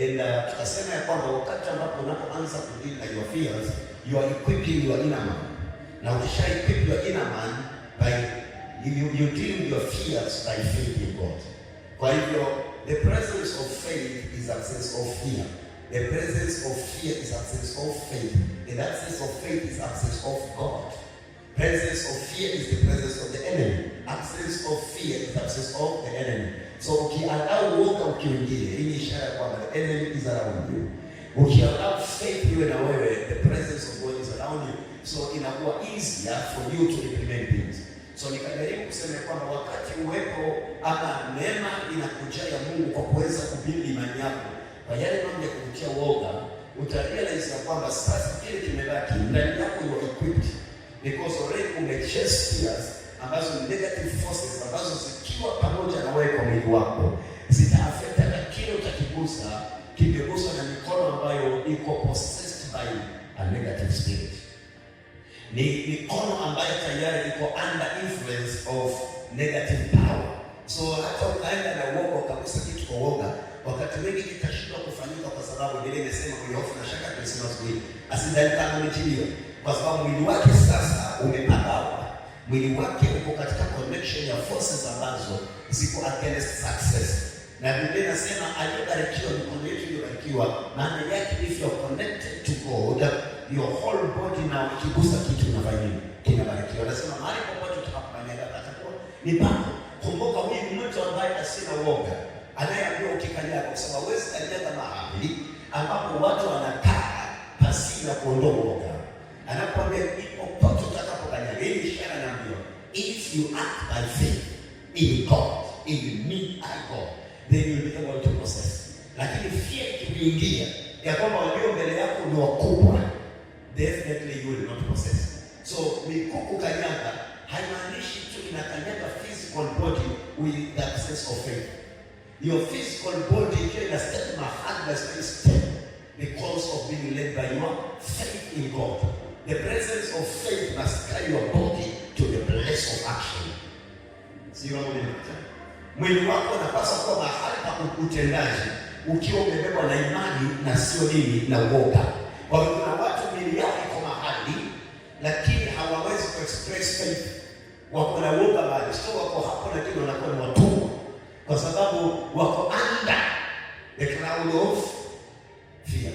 Tukasema ya kwamba wakati ambapo unapoanza kudeal na your fears, you are equipping your inner man. Na ukisha equip your inner man by you deal with your fears by faith in God. Kwa hivyo the presence of faith is absence of fear. The presence of fear is absence of faith. And the absence of faith is absence of God. Presence of fear is the presence of the enemy. Absence of fear is absence of the enemy. So ukiallow uoga ukiingia, hii ni ishara kwamba the enemy is around you. Ukiallow faith iwe na wewe, the presence of God is around you. So inakuwa easier for you to implement things. So nikajaribu kusema kwamba wakati uwepo ama neema inakuja ya Mungu kwa kuweza kubili imani yako, kwa yale mambo ya kukutia uoga, utarealize ya kwamba sasa kile kimebaki ndani yako you are equipped. Because already umechase fears ambazo negative forces ambazo zikiwa pamoja na wewe kwa mwili wako zita-affect hata kile utakigusa kimeguswa na mikono ambayo iko possessed by a negative spirit. Ni mikono ambayo tayari iko under influence of negative power. So hata ukaenda na uoga ukagusa kitu kwa uoga, wakati wengi kitashindwa kufanyika kwa sababu vile nimesema kwenye hofu na shaka tulisema siku hii asidalika ametilio. Kwa sababu mwili wake sasa umepagawa. Mwili wake uko katika connection ya forces ambazo ziko against success. Na Biblia inasema aliyebarikiwa mikono yetu iliyobarikiwa, maana yake if you are connected to God, your whole body now ikigusa kitu unafanya nini? Kinabarikiwa. Anasema mahali popote utakapokanyaga atakuwa ni pako. Kumbuka huyu mtu ambaye asina uoga, anayeambiwa ukikanyaga, kwa sababu wewe kanyaga mahali ambapo watu wanakaa pasina kuondoa uoga. Anakuambia popote utakapokanyaga, hii ishara naambiwa, if you act by faith in God, in me I God, then you will be able to possess. Lakini fear ikiingia ya kwamba walio mbele yako ni wakubwa, definitely you will not possess. So mikuku kanyaga haimaanishi tu inakanyaga physical body with the absence of faith. Your physical body ikiwa ina step mahali na step because of being led by your faith in God. The presence of faith must carry your body to the place of action. Sio mmoja. Mwili wako unapaswa kuwa mahali pa utendaji ukiwa umebebwa na imani na sio nini na uoga. Kwa hiyo kuna watu mwili yao iko mahali lakini hawawezi kuexpress faith. Wako na uoga bali sio wako hapo lakini wanakuwa ni watumwa kwa sababu wako under the cloud of fear.